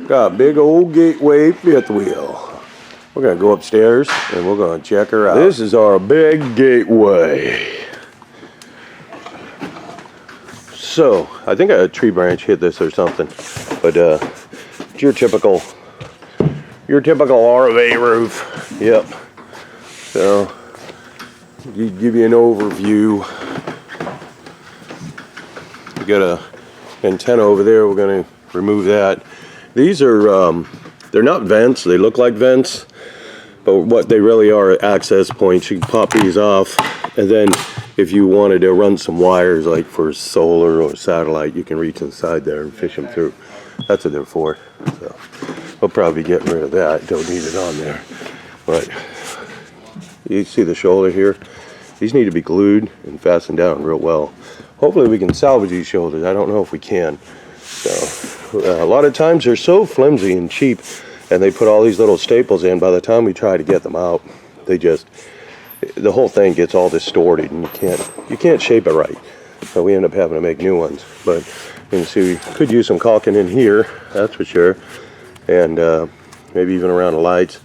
Got a big old Gateway fifth wheel. We're gonna go upstairs and we're gonna check her out. This is our big Gateway. So, I think a tree branch hit this or something, but it's your typical RV roof. Yep. So, give you an overview. We got a antenna over there. We're gonna remove that. These are they're not vents. They look like vents, but what they really are access points. You can pop these off, and then if you wanted to run some wires like for solar or satellite, you can reach inside there and fish them through. That's what they're for. So we'll probably be getting rid of that. Don't need it on there. But you see the shoulder here? These need to be glued and fastened down real well. Hopefully we can salvage these shoulders. I don't know if we can. So a lot of times they're so flimsy and cheap, and they put all these little staples in. By the time we try to get them out, the whole thing gets all distorted, and you can't shape it right. So we end up having to make new ones. But you can see we could use some caulking in here, that's for sure, and maybe even around the lights.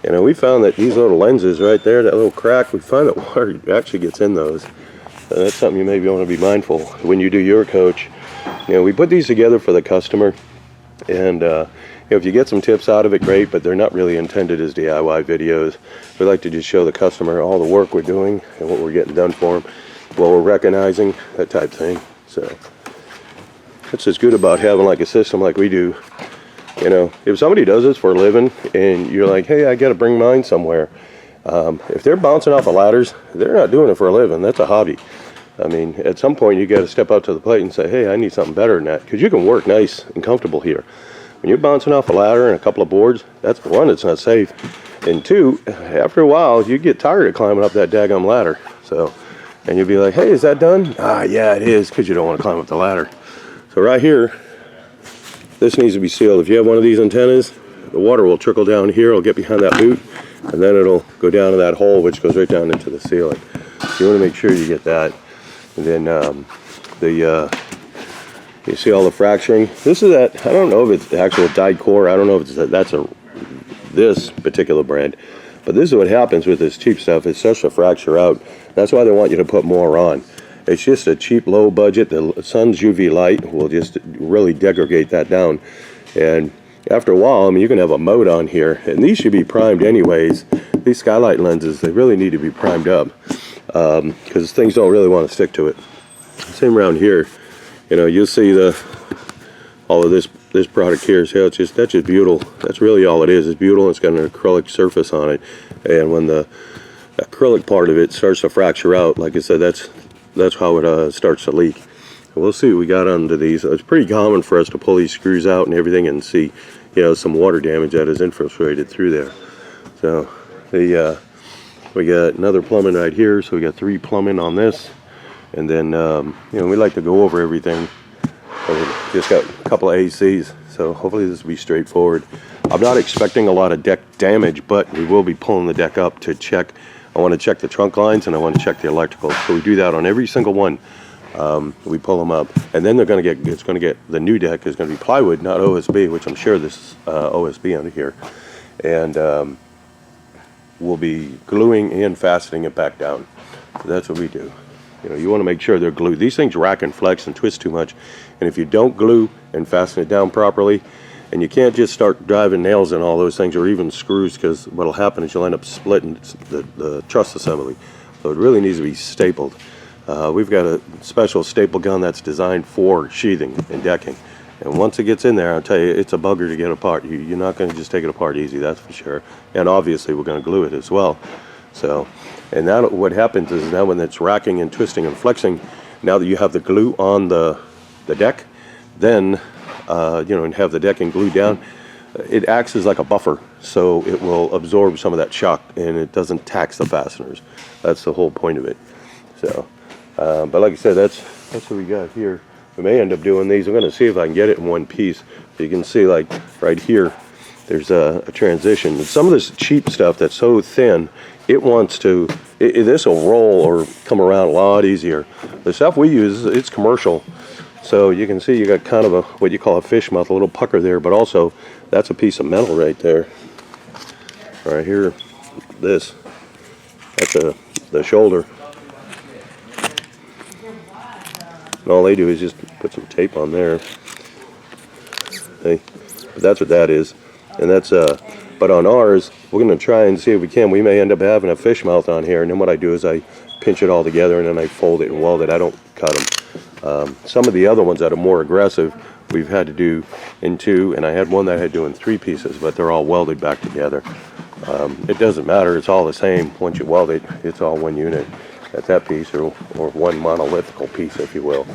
We found that these little lenses right there, that little crack, we find that water actually gets in those. So that's something you maybe want to be mindful when you do your coach. We put these together for the customer, and if you get some tips out of it, great, but they're not really intended as DIY videos. We like to just show the customer all the work we're doing and what we're getting done for them, what we're recognizing, that type thing. So that's what's good about having like a system like we do. If somebody does this for a living and you're like, hey, I got to bring mine somewhere, if they're bouncing off of ladders, they're not doing it for a living. That's a hobby. I mean, at some point you got to step up to the plate and say, hey, I need something better than that, because you can work nice and comfortable here. When you're bouncing off a ladder and a couple of boards, that's one, it's not safe, and two, after a while you get tired of climbing up that daggum ladder. So, and you'll be like, hey, is that done? Yeah, it is, because you don't want to climb up the ladder. So right here, this needs to be sealed. If you have one of these antennas, the water will trickle down here, it'll get behind that boot, and then it'll go down to that hole, which goes right down into the ceiling. So you want to make sure you get that. And then you see all the fracturing. This is that, I don't know if it's the actual dyed core. I don't know if it's this particular brand. But this is what happens with this cheap stuff. It starts to fracture out. That's why they want you to put more on. It's just a cheap, low budget. The sun's UV light will just really degrade that down. And after a while, I mean, you can have a mode on here. And these should be primed anyways. These skylight lenses, they really need to be primed up, because things don't really want to stick to it. Same around here. You'll see all of this product here. See how that's just beautiful. That's really all it is. It's beautiful. It's got an acrylic surface on it, and when the acrylic part of it starts to fracture out, like I said, that's how it starts to leak. And we'll see what we got under these. It's pretty common for us to pull these screws out and everything and see, some water damage that is infiltrated through there. So we got another plumbing right here. So we got 3 plumbing on this. And then, we like to go over everything. We just got a couple of ACs, so hopefully this will be straightforward. I'm not expecting a lot of deck damage, but we will be pulling the deck up to check. I want to check the trunk lines, and I want to check the electrical. So we do that on every single one. We pull them up, and then the new deck is going to be plywood, not OSB, which I'm sure this is OSB under here. And we'll be gluing and fastening it back down. So that's what we do. You want to make sure they're glued. These things rack and flex and twist too much, and if you don't glue and fasten it down properly, and you can't just start driving nails in all those things or even screws, because what'll happen is you'll end up splitting the truss assembly. So it really needs to be stapled. We've got a special staple gun that's designed for sheathing and decking, and once it gets in there, I'll tell you, it's a bugger to get apart. You're not going to just take it apart easy, that's for sure. And obviously we're going to glue it as well. So, and now what happens is, now when it's racking and twisting and flexing, now that you have the glue on the deck, then and have the decking glued down, it acts as like a buffer, so it will absorb some of that shock and it doesn't tax the fasteners. That's the whole point of it. So, but like I said, that's what we got here. We may end up doing these. I'm going to see if I can get it in one piece. You can see, like right here, there's a transition. Some of this cheap stuff that's so thin, this will roll or come around a lot easier. The stuff we use, it's commercial, So you can see you got kind of a what you call a fish mouth, a little pucker there, but also that's a piece of metal right there. Right here, that's the shoulder. And all they do is just put some tape on there. Hey, but that's what that is. And that's but on ours, we're gonna try and see if we can. We may end up having a fish mouth on here, and then what I do is I pinch it all together and then I fold it and weld it. I don't cut them. Some of the other ones that are more aggressive, we've had to do in 2, and I had one that I had to do in 3 pieces, but they're all welded back together. It doesn't matter, it's all the same. Once you weld it, it's all one unit at that piece, or one monolithical piece, if you will.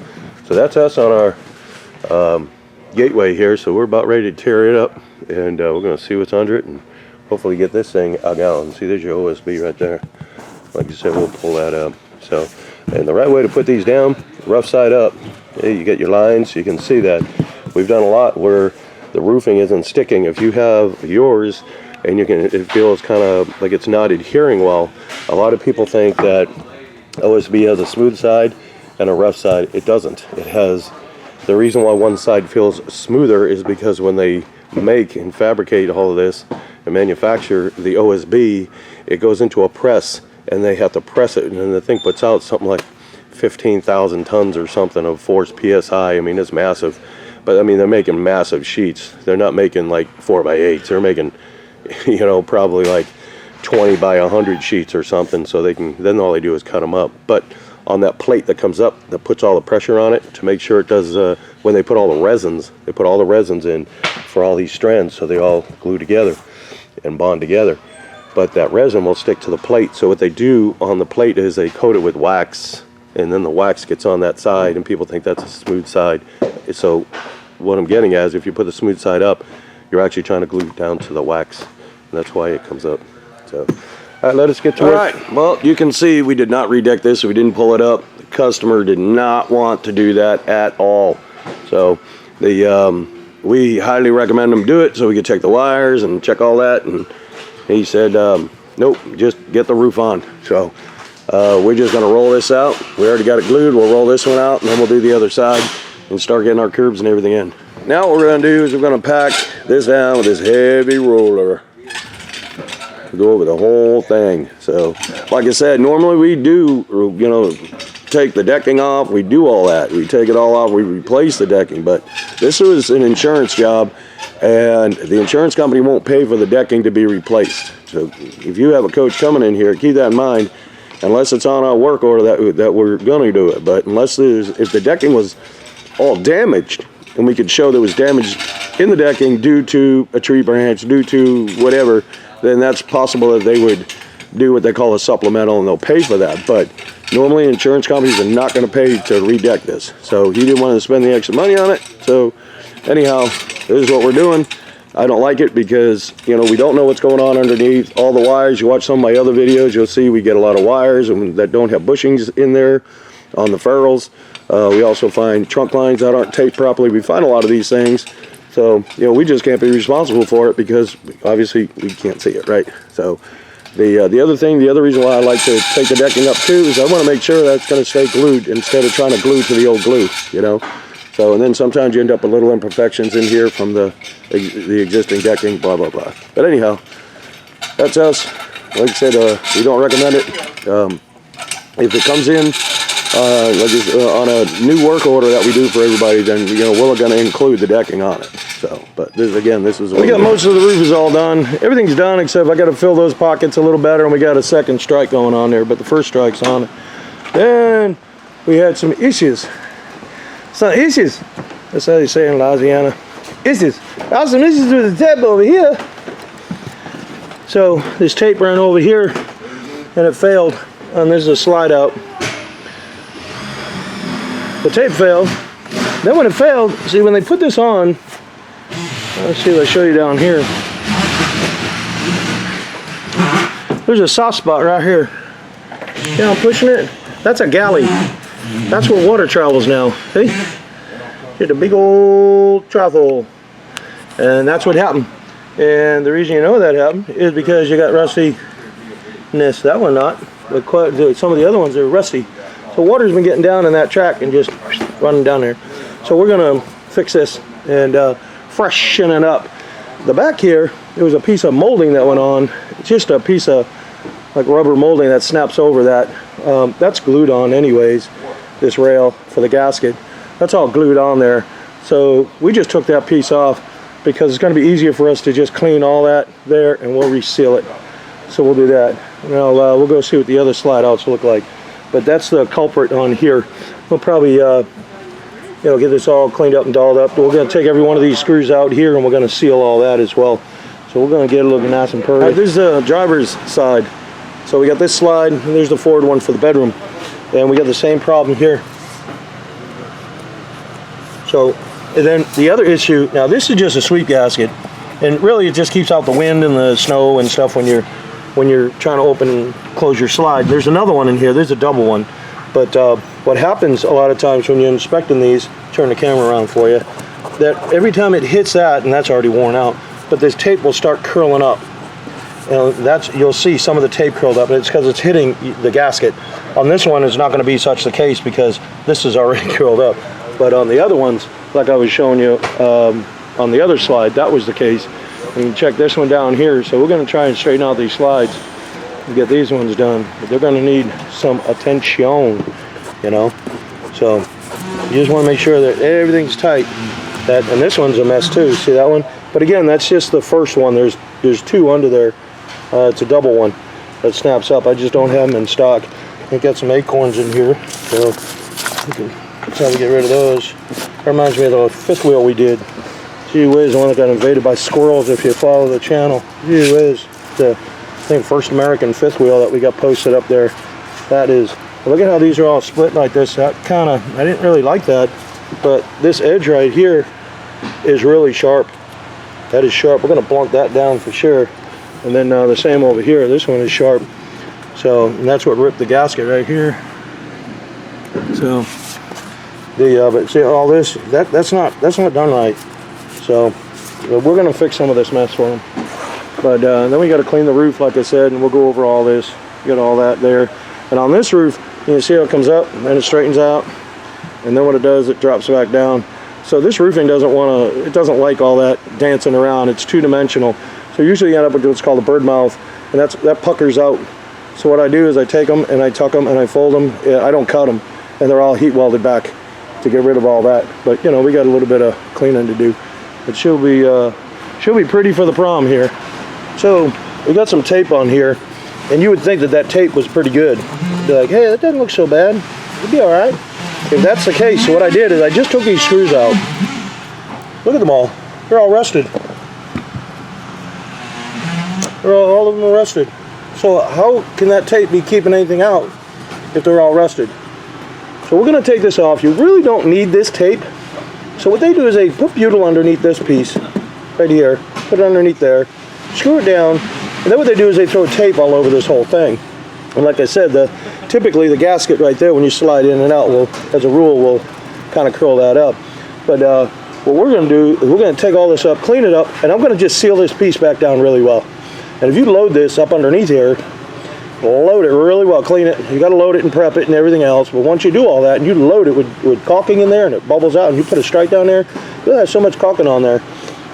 So that's us on our gateway here. So we're about ready to tear it up, and we're going to see what's under it and hopefully get this thing out. And see, there's your OSB right there. Like I said, we'll pull that up. So, and the right way to put these down, rough side up. You get your lines. You can see that we've done a lot where the roofing isn't sticking. If you have yours and it feels kind of like it's not adhering well, a lot of people think that OSB has a smooth side and a rough side. It doesn't. It has, the reason why one side feels smoother is because when they make and fabricate all of this and manufacture the OSB, it goes into a press and they have to press it, and then the thing puts out something like 15,000 tons or something of force PSI. I mean, it's massive. But I mean, they're making massive sheets. They're not making like 4x8s. They're making, you know, probably like 20 by 100 sheets or something, so they can, then all they do is cut them up. But on that plate that comes up, that puts all the pressure on it to make sure it does, when they put all the resins, they put all the resins in for all these strands so they all glue together and bond together. But that resin will stick to the plate. So what they do on the plate is they coat it with wax, and then the wax gets on that side, and people think that's a smooth side. So what I'm getting at is if you put the smooth side up, you're actually trying to glue it down to the wax, and that's why it comes up. So, all right, let us get to it. All right, well, you can see we did not redeck this, so we didn't pull it up. The customer did not want to do that at all. So we highly recommend them do it so we could check the wires and check all that, and he said, nope, just get the roof on. So we're just gonna roll this out. We already got it glued. We'll roll this one out, and then we'll do the other side and start getting our curbs and everything in. Now what we're gonna do is we're gonna pack this down with this heavy roller. Go over the whole thing. So like I said, normally we do, you know, take the decking off, we do all that, we take it all off, we replace the decking. But this was an insurance job, and the insurance company won't pay for the decking to be replaced. So if you have a coach coming in here, keep that in mind, unless it's on our work order that we're going to do it. But if the decking was all damaged, and we could show there was damage in the decking due to a tree branch, due to whatever, then that's possible that they would do what they call a supplemental, and they'll pay for that. But normally insurance companies are not going to pay to redeck this. So he didn't want to spend the extra money on it. So anyhow, this is what we're doing. I don't like it because, you know, we don't know what's going on underneath. All the wires, you watch some of my other videos, you'll see we get a lot of wires and that don't have bushings in there on the ferrules. We also find trunk lines that aren't taped properly. We find a lot of these things. So, you know, we just can't be responsible for it because obviously we can't see it, right? So the other reason why I like to take the decking up too is I want to make sure that it's going to stay glued instead of trying to glue to the old glue, you know. So, and then sometimes you end up with little imperfections in here from the existing decking, blah, blah, blah. But anyhow, that's us. Like I said, we don't recommend it. If it comes in on a new work order that we do for everybody, then, you know, we're going to include the decking on it. So, but this is we got most of the roof is all done. Everything's done except I got to fill those pockets a little better, and we got a second strike going on there, but the first strike's on it. Then we had some issues. Some issues. That's how they say in Louisiana. Issues. I have some issues with the tape over here. So this tape ran over here and it failed, and there's a slide out. The tape failed. Then when it failed, see, when they put this on, let's see if I show you down here. There's a soft spot right here. Yeah, I'm pushing it. That's a galley. That's where water travels now. See? Hit a big old travel. And that's what happened. And the reason you know that happened is because you got rustiness. That one not. But some of the other ones are rusty. So water's been getting down in that track and just running down there. So we're gonna fix this and freshen it up. The back here, there was a piece of molding that went on. It's just a piece of like rubber molding that snaps over that. That's glued on anyways, this rail for the gasket. That's all glued on there. So we just took that piece off because it's going to be easier for us to just clean all that there, and we'll reseal it. So we'll do that. Now we'll go see what the other slide outs look like. But that's the culprit on here. We'll probably get this all cleaned up and dolled up. We're going to take every one of these screws out here, and we're going to seal all that as well. So we're going to get a little bit nice and perfect. Right, this is the driver's side. So we got this slide, and there's the forward one for the bedroom. And we got the same problem here. So, and then the other issue, now this is just a sweep gasket, and really it just keeps out the wind and the snow and stuff when you're trying to open and close your slide. There's another one in here, there's a double one. But what happens a lot of times when you're inspecting these, turn the camera around for you, that every time it hits that, and that's already worn out, but this tape will start curling up. And you'll see some of the tape curled up, and it's because it's hitting the gasket. On this one, it's not going to be such the case because this is already curled up. But on the other ones, like I was showing you on the other slide, that was the case. And you check this one down here. So we're going to try and straighten out these slides and get these ones done. But they're going to need some attention, you know. So you just want to make sure that everything's tight. And this one's a mess too. See that one? But again, that's just the first one. There's two under there. It's a double one that snaps up. I just don't have them in stock. I got some acorns in here, so that's how we get rid of those. That reminds me of the fifth wheel we did. Gee whiz, the one that got invaded by squirrels if you follow the channel. Gee whiz, the first American fifth wheel that we got posted up there. That is, look at how these are all split like this. That I didn't really like that, but this edge right here is really sharp. That is sharp. We're going to blunt that down for sure. And then the same over here. This one is sharp. So, and that's what ripped the gasket right here. So, but see all this, that's not done right. So, we're going to fix some of this mess for them. But then we got to clean the roof, like I said, and we'll go over all this. Get all that there. And on this roof, you can see how it comes up and it straightens out. And then what it does, it drops back down. So this roofing doesn't like all that dancing around. It's two-dimensional. So usually you end up with what's called a bird mouth, and that puckers out. So what I do is I take them and I tuck them and I fold them. I don't cut them, and they're all heat welded back to get rid of all that. But you know, we got a little bit of cleaning to do. But she'll be pretty for the prom here. So we got some tape on here, and you would think that tape was pretty good. Be like, hey, that doesn't look so bad. It'll be all right. If that's the case, so what I did is I just took these screws out. Look at them all. They're all rusted. All of them are rusted. So how can that tape be keeping anything out if they're all rusted? So we're going to take this off. You really don't need this tape. So what they do is they put butyl underneath this piece right here, put it underneath there, screw it down, and then what they do is they throw tape all over this whole thing. And like I said, typically the gasket right there, when you slide in and out, will, as a rule, will kind of curl that up. But what we're going to do is we're going to take all this up, clean it up, and I'm going to just seal this piece back down really well. And if you load this up underneath here, load it really well, clean it. You got to load it and prep it and everything else. But once you do all that and you load it with caulking in there and it bubbles out and you put a strike down there, you'll have so much caulking on there,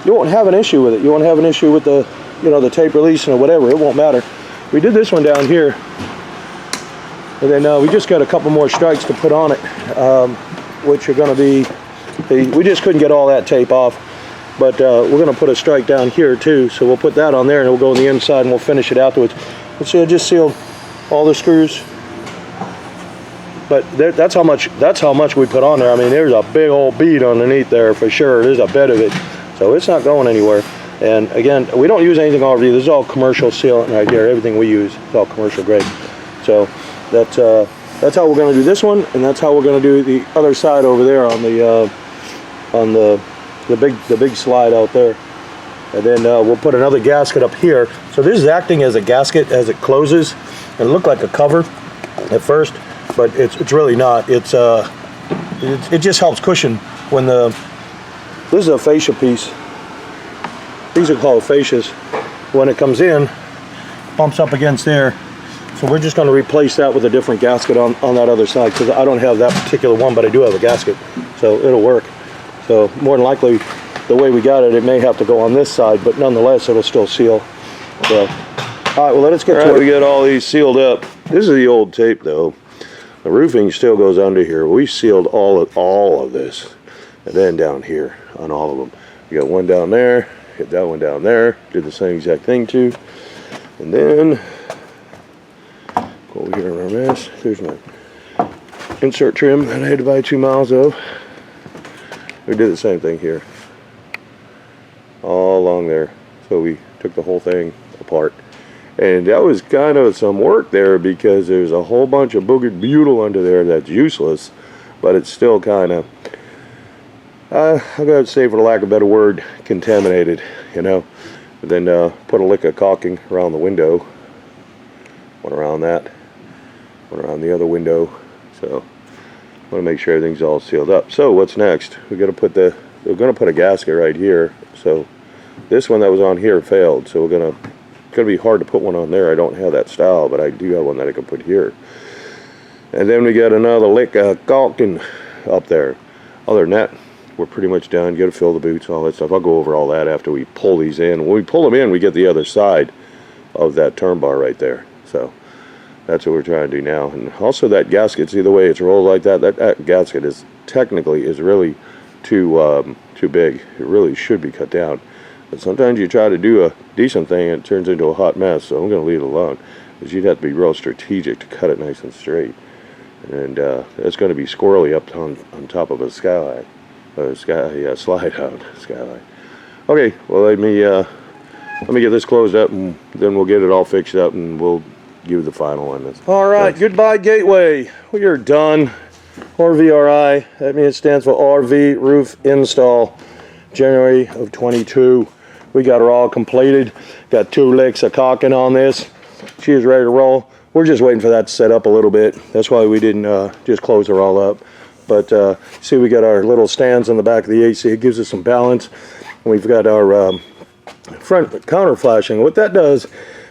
you won't have an issue with it. You won't have an issue with the tape releasing or whatever. It won't matter. We did this one down here, and then we just got a couple more strikes to put on it, which are going to be, we just couldn't get all that tape off. But we're going to put a strike down here too, so we'll put that on there and we'll go on the inside and we'll finish it afterwards. Let's see, I just sealed all the screws. But that's how much we put on there. I mean, there's a big old bead underneath there for sure. There's a bed of it, so it's not going anywhere. And again, we don't use anything already. This is all commercial sealant right here. Everything we use is all commercial grade. So that's how we're going to do this one, and that's how we're going to do the other side over there on the big slide out there. And then we'll put another gasket up here. So this is acting as a gasket as it closes. It looked like a cover at first, but it's really not. It just helps cushion when this is a fascia piece. These are called fascias. When it comes in, bumps up against there. So we're just going to replace that with a different gasket on that other side, because I don't have that particular one, but I do have a gasket, so it'll work. So more than likely, the way we got it, it may have to go on this side, but nonetheless, it'll still seal. So, all right, well, let's get to it. We got all these sealed up. This is the old tape, though. The roofing still goes under here. We sealed all of this, and then down here on all of them. We got one down there, hit that one down there, did the same exact thing too, and then go over here in our mess. There's my insert trim that I had to buy 2 miles of. We did the same thing here, all along there. So we took the whole thing apart. And that was kind of some work there because there's a whole bunch of boogered butyl under there that's useless, but it's still kind of, I'm going to say, for the lack of a better word, contaminated, you know. And then put a lick of caulking around the window, one around that, one around the other window. So I want to make sure everything's all sealed up. So what's next? We're going to put a gasket right here. So this one that was on here failed, so it's gonna be hard to put one on there. I don't have that style, but I do have one that I can put here. And then we got another lick of caulking up there. Other than that, we're pretty much done. You got to fill the boots, all that stuff. I'll go over all that after we pull these in. When we pull them in, we get the other side of that turn bar right there. So that's what we're trying to do now. And also that gasket, see the way it's rolled like that? That gasket is technically really too big. It really should be cut down. But sometimes you try to do a decent thing and it turns into a hot mess, so I'm going to leave it alone. Because you'd have to be real strategic to cut it nice and straight. And it's going to be squirrely up on top of a skylight. Slide out skylight. Okay, well let me get this closed up and then we'll get it all fixed up and we'll give the final on this. All right, thanks. Goodbye Gateway. We are done. RVRI, that means it stands for RV Roof Install. January of 22. We got her all completed. Got 2 licks of caulking on this. She is ready to roll. We're just waiting for that to set up a little bit. That's why we didn't just close her all up. But see, we got our little stands on the back of the AC. It gives us some balance. And we've got our front counter flashing. What that does,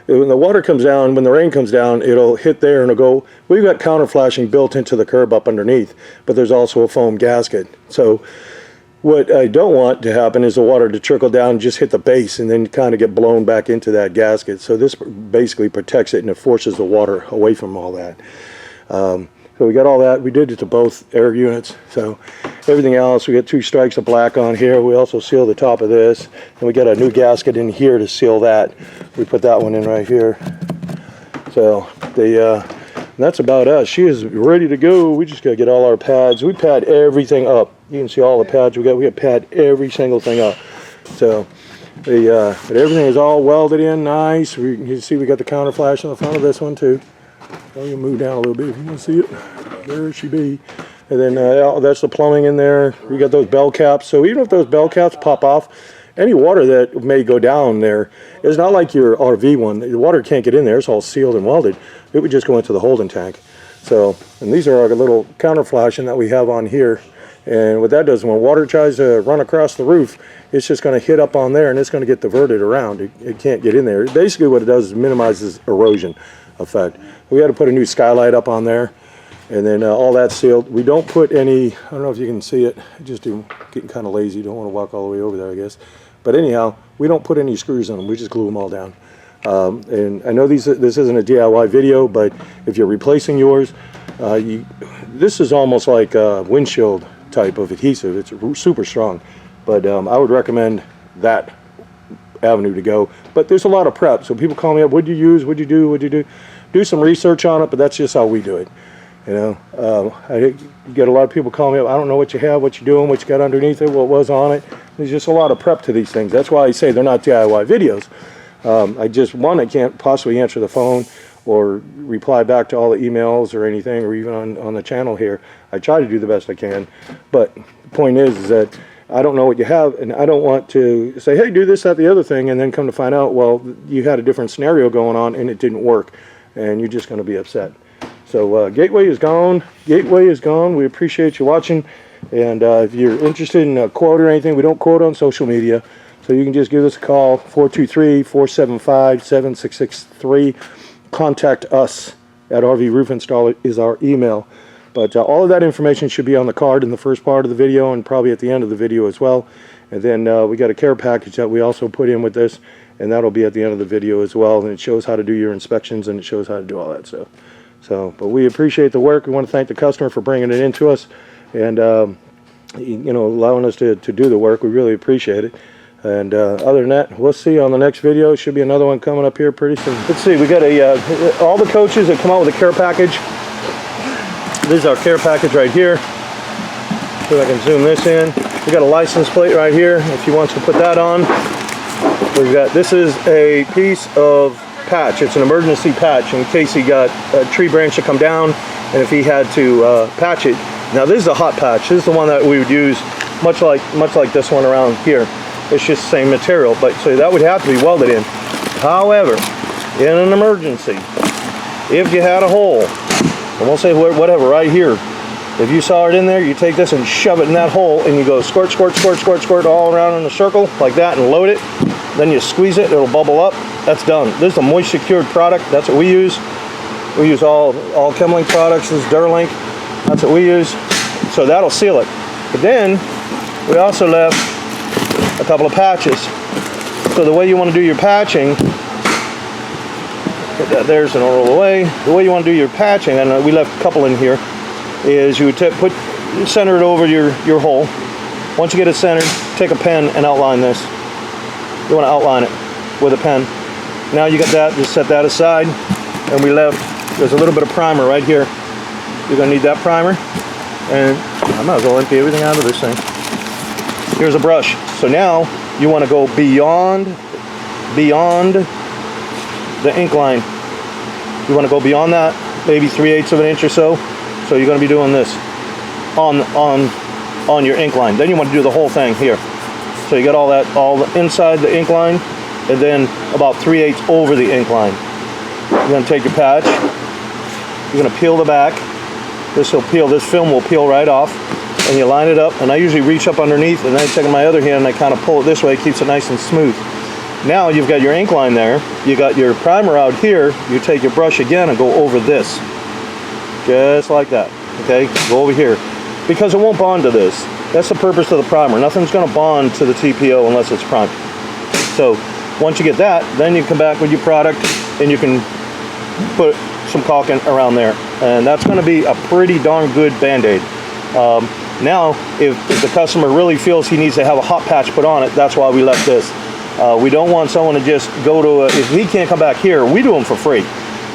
when the water comes down, when the rain comes down, it'll hit there and it'll go. We've got counter flashing built into the curb up underneath, but there's also a foam gasket. So what I don't want to happen is the water to trickle down and just hit the base and then kind of get blown back into that gasket. So this basically protects it and it forces the water away from all that. So we got all that. We did it to both air units. So everything else, we got 2 strikes of black on here. We also sealed the top of this. And we got a new gasket in here to seal that. We put that one in right here. So that's about us. She is ready to go. We just got to get all our pads. We pad everything up. You can see all the pads we got. We got pad every single thing up. So but everything is all welded in nice. You can see we got the counter flash on the front of this one too. I'll move down a little bit if you want to see it. There she be. And then that's the plumbing in there. We got those bell caps. So even if those bell caps pop off, any water that may go down there, it's not like your RV one. The water can't get in there. It's all sealed and welded. It would just go into the holding tank. So, and these are our little counter flashing that we have on here. And what that does, when water tries to run across the roof, it's just going to hit up on there and it's going to get diverted around. It can't get in there. Basically what it does is minimizes erosion effect. We had to put a new skylight up on there. And then all that's sealed. We don't put any, I don't know if you can see it, getting kind of lazy, don't want to walk all the way over there, I guess. But anyhow, we don't put any screws on them, we just glue them all down. And I know this isn't a DIY video, but if you're replacing yours, this is almost like a windshield type of adhesive. It's super strong. But I would recommend that avenue to go. But there's a lot of prep, so people call me up, what'd you use, what'd you do, what'd you do? Do some research on it, but that's just how we do it. You know, I get a lot of people calling me up, I don't know what you have, what you're doing, what you got underneath it, what was on it. There's just a lot of prep to these things. That's why I say they're not DIY videos. I can't possibly answer the phone or reply back to all the emails or anything, or even on the channel here. I try to do the best I can. But the point is that I don't know what you have, and I don't want to say, hey, do this, that, the other thing, and then come to find out, well, you had a different scenario going on and it didn't work, and you're just going to be upset. So Gateway is gone. Gateway is gone. We appreciate you watching. And if you're interested in a quote or anything, we don't quote on social media. So you can just give us a call, 423-475-7663. Contact us at RV Roof Installer is our email. But all of that information should be on the card in the first part of the video and probably at the end of the video as well. And then we got a care package that we also put in with this, and that'll be at the end of the video as well. And it shows how to do your inspections, and it shows how to do all that stuff. But we appreciate the work. We want to thank the customer for bringing it into us, and you know, allowing us to do the work. We really appreciate it. And other than that, we'll see you on the next video. Should be another one coming up here pretty soon. Let's see, we got all the coaches that come out with a care package. This is our care package right here. See if I can zoom this in. We got a license plate right here if he wants to put that on. We've got, this is a piece of patch. It's an emergency patch in case he got a tree branch to come down and if he had to patch it. Now this is a hot patch. This is the one that we would use much like this one around here. It's just the same material, but so that would have to be welded in. However, in an emergency, if you had a hole, and we'll say whatever right here, if you saw it in there, you take this and shove it in that hole and you go squirt, squirt, squirt, squirt, squirt all around in a circle like that and load it. Then you squeeze it, it'll bubble up. That's done. This is a moisture cured product. That's what we use. We use all Chemlink products. This is Durlink. That's what we use. So that'll seal it. But then we also left a couple of patches. So the way you want to do your patching, put that there's an roll away. The way you want to do your patching, and we left a couple in here, is you would center it over your hole. Once you get it centered, take a pen and outline this. You want to outline it with a pen. Now you got that, just set that aside. And we left, there's a little bit of primer right here. You're going to need that primer. And I might as well empty everything out of this thing. Here's a brush. So now you want to go beyond the ink line. You want to go beyond that, maybe 3/8 of an inch or so. So you're going to be doing this on your ink line. Then you want to do the whole thing here. So you got all inside the ink line, and then about 3/8 over the ink line. You're going to take your patch. You're going to peel the back. This film will peel right off, and you line it up. And I usually reach up underneath, and then I take my other hand and I kind of pull it this way. It keeps it nice and smooth. Now you've got your ink line there. You got your primer out here. You take your brush again and go over this, just like that. Okay, go over here, because it won't bond to this. That's the purpose of the primer. Nothing's going to bond to the TPO unless it's primed. So once you get that, then you come back with your product and you can put some caulking around there, and that's going to be a pretty darn good band-aid. Now if the customer really feels he needs to have a hot patch put on it, that's why we left this. We don't want someone to just go to if he can't come back here, we do them for free.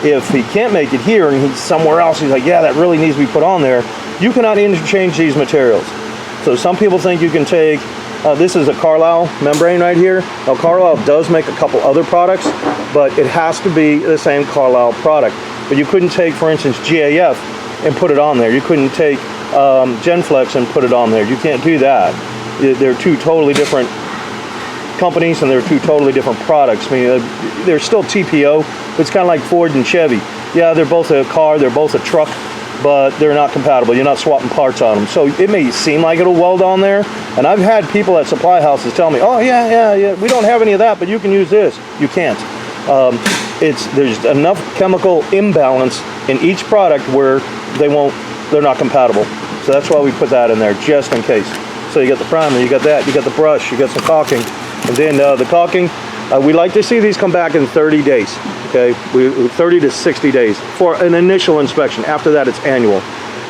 If he can't make it here and he's somewhere else, he's like, yeah, that really needs to be put on there, you cannot interchange these materials. So some people think you can take, this is a Carlisle membrane right here. Now Carlisle does make a couple other products, but it has to be the same Carlisle product. But you couldn't take, for instance, GAF and put it on there. You couldn't take Genflex and put it on there. You can't do that. They're two totally different companies, and they're two totally different products. I mean, they're still TPO, but it's kind of like Ford and Chevy. Yeah, they're both a car, they're both a truck, but they're not compatible. You're not swapping parts on them. So it may seem like it'll weld on there, and I've had people at supply houses tell me, oh yeah, we don't have any of that, but you can use this. You can't. There's enough chemical imbalance in each product where they're not compatible. So that's why we put that in there, just in case. So you got the primer, you got that, you got the brush, you got some caulking, and then the caulking, we like to see these come back in 30 days. Okay, 30 to 60 days for an initial inspection. After that, it's annual.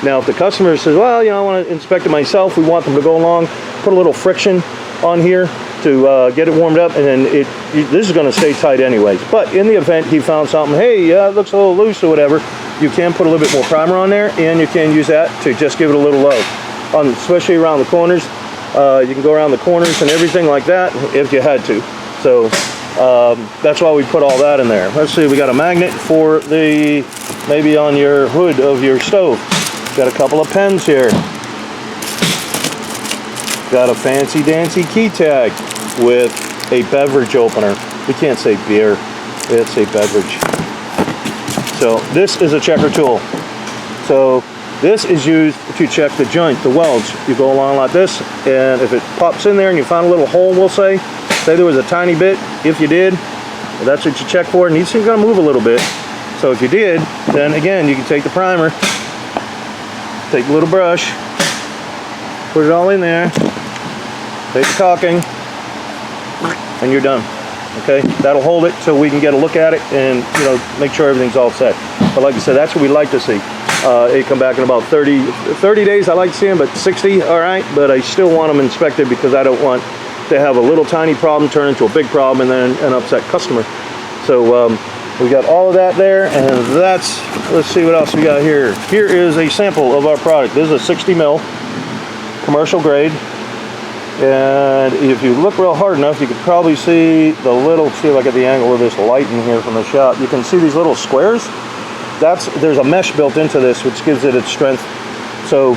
Now, if the customer says, well, I want to inspect it myself, we want them to go along, put a little friction on here to get it warmed up, and then this is going to stay tight anyways. But in the event he found something, hey, yeah, it looks a little loose or whatever, you can put a little bit more primer on there, and you can use that to just give it a little love, especially around the corners. You can go around the corners and everything like that if you had to. So that's why we put all that in there. Let's see, we got a magnet for maybe on your hood of your stove. Got a couple of pens here. Got a fancy dancy key tag with a beverage opener. We can't say beer, it's a beverage. So this is a checker tool. So this is used to check the joint, the welds. You go along like this, and if it pops in there and you find a little hole, we'll say there was a tiny bit, if you did, that's what you check for, and these things are gonna move a little bit. So if you did, then again, you can take the primer, take a little brush, put it all in there, take the caulking, and you're done. Okay, that'll hold it so we can get a look at it and, you know, make sure everything's all set. But like I said, that's what we like to see. It come back in about 30 days. I like to see them, but 60, all right. But I still want them inspected because I don't want to have a little tiny problem turn into a big problem and then an upset customer. So we got all of that there, and that's, let's see what else we got here. Here is a sample of our product. This is a 60 mil commercial grade. And if you look real hard enough, you can probably see the little, see if I get the angle of this light in here from the shop. You can see these little squares. There's a mesh built into this, which gives it its strength. So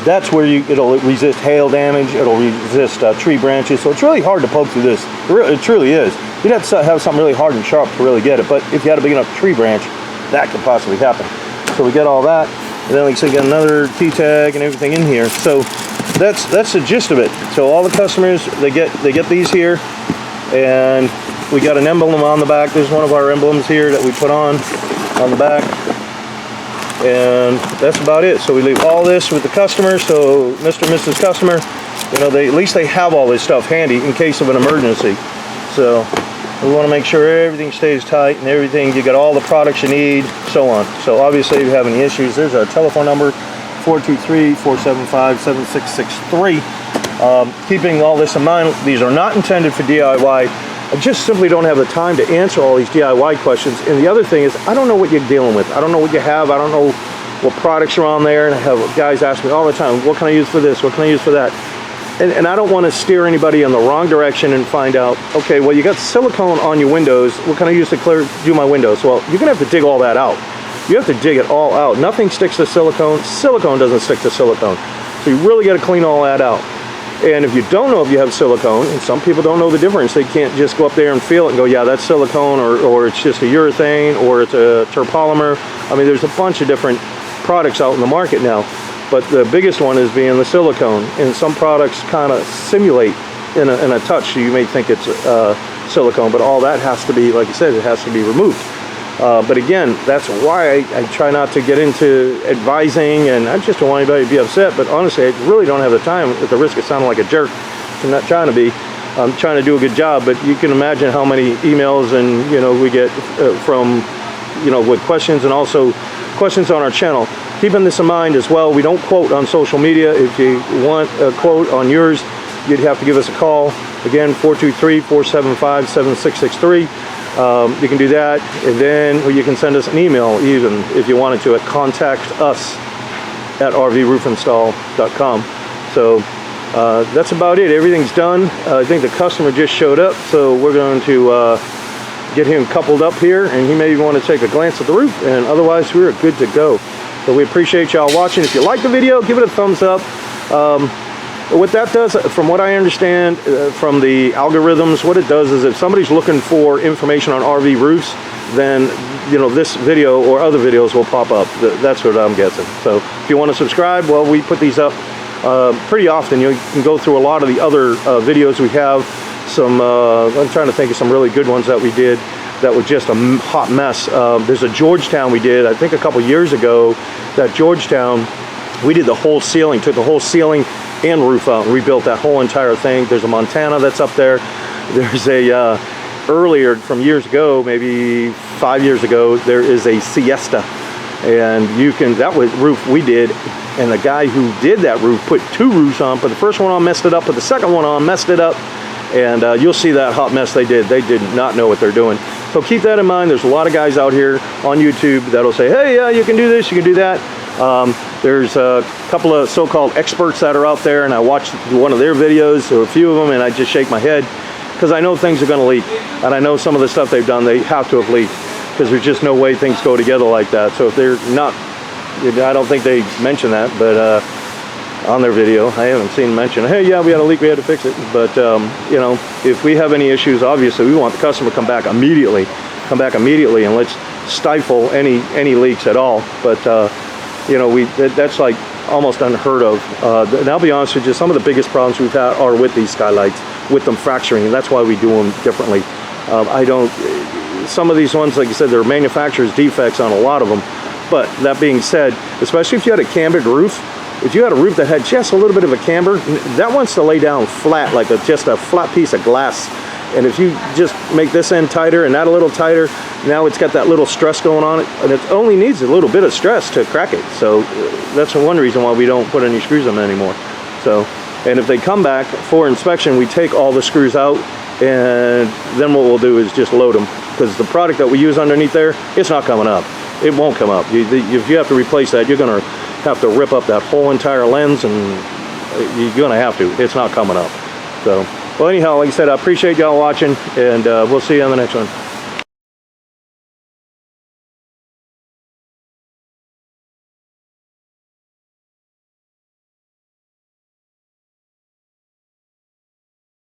that's where it'll resist hail damage. It'll resist tree branches. So it's really hard to poke through this. It truly is. You'd have to have something really hard and sharp to really get it. But if you had a big enough tree branch, that could possibly happen. So we get all that. And then like I said, get another key tag and everything in here. So that's the gist of it. So all the customers, they get these here, and we got an emblem on the back. There's one of our emblems here that we put on the back, and that's about it. So we leave all this with the customer. So Mr. and Mrs. Customer, you know, at least they have all this stuff handy in case of an emergency. So we want to make sure everything stays tight and everything, you got all the products you need, so on. So obviously if you have any issues, there's our telephone number, 423-475-7663. Keeping all this in mind, these are not intended for DIY. I just simply don't have the time to answer all these DIY questions. And the other thing is, I don't know what you're dealing with. I don't know what you have. I don't know what products are on there. And I have guys ask me all the time, what can I use for this? What can I use for that? And I don't want to steer anybody in the wrong direction and find out, okay, well, you got silicone on your windows. What can I use to do my windows? Well, you're going to have to dig all that out. You have to dig it all out. Nothing sticks to silicone. Silicone doesn't stick to silicone. So you really got to clean all that out. And if you don't know if you have silicone, and some people don't know the difference, they can't just go up there and feel it and go, yeah, that's silicone, or it's just a urethane, or it's a terpolymer. I mean, there's a bunch of different products out in the market now. But the biggest one is being the silicone. And some products kind of simulate in a touch. So you may think it's silicone, but all that has to be, like I said, it has to be removed. But again, that's why I try not to get into advising, and I just don't want anybody to be upset. But honestly, I really don't have the time at the risk of sounding like a jerk. I'm not trying to be. I'm trying to do a good job, but you can imagine how many emails and, you know, we get from, you know, with questions, and also questions on our channel. Keeping this in mind as well, we don't quote on social media. If you want a quote on yours, you'd have to give us a call. Again, 423-475-7663. You can do that, and then or you can send us an email even if you wanted to at contactus@rvroofinstall.com. So that's about it. Everything's done. I think the customer just showed up, so we're going to get him coupled up here, and he may want to take a glance at the roof, and otherwise we're good to go. So we appreciate y'all watching. If you like the video, give it a thumbs up. What that does, from what I understand from the algorithms, what it does is if somebody's looking for information on RV roofs, then, you know, this video or other videos will pop up. That's what I'm guessing. So if you want to subscribe, well, we put these up pretty often. You can go through a lot of the other videos we have. Some I'm trying to think of some really good ones that we did that were just a hot mess. There's a Georgetown we did, I think a couple years ago. That Georgetown, we did the whole ceiling, took the whole ceiling and roof out and rebuilt that whole entire thing. There's a Montana that's up there. There's a earlier from years ago, maybe 5 years ago, there is a Siesta, and you can, that was roof we did, and the guy who did that roof put two roofs on, put the first one on, messed it up, put the second one on, messed it up, and you'll see that hot mess they did. They did not know what they're doing. So keep that in mind. There's a lot of guys out here on YouTube that'll say, hey, yeah, you can do this, you can do that. There's a couple of so-called experts that are out there, and I watched one of their videos, or a few of them, and I just shake my head because I know things are going to leak, and I know some of the stuff they've done, they have to have leaked, because there's just no way things go together like that. So if they're not, I don't think they mention that, but on their video, I haven't seen them mention, hey, yeah, we had a leak, we had to fix it. But you know, if we have any issues, obviously we want the customer to come back immediately, and let's stifle any leaks at all. But you know, that's like almost unheard of. And I'll be honest with you, some of the biggest problems we've had are with these skylights, with them fracturing, and that's why we do them differently. Some of these ones, like you said, they're manufacturer's defects on a lot of them. But that being said, especially if you had a cambered roof, if you had a roof that had just a little bit of a camber, that wants to lay down flat, like just a flat piece of glass. And if you just make this end tighter and that a little tighter, now it's got that little stress going on it, and it only needs a little bit of stress to crack it. So that's one reason why we don't put any screws on it anymore. So, and if they come back for inspection, we take all the screws out, and then what we'll do is just load them, because the product that we use underneath there, it's not coming up. It won't come up. If you have to replace that, you're gonna have to rip up that whole entire lens, and you're gonna have to. It's not coming up. So, well, anyhow, like I said, I appreciate y'all watching, and we'll see you on the next one.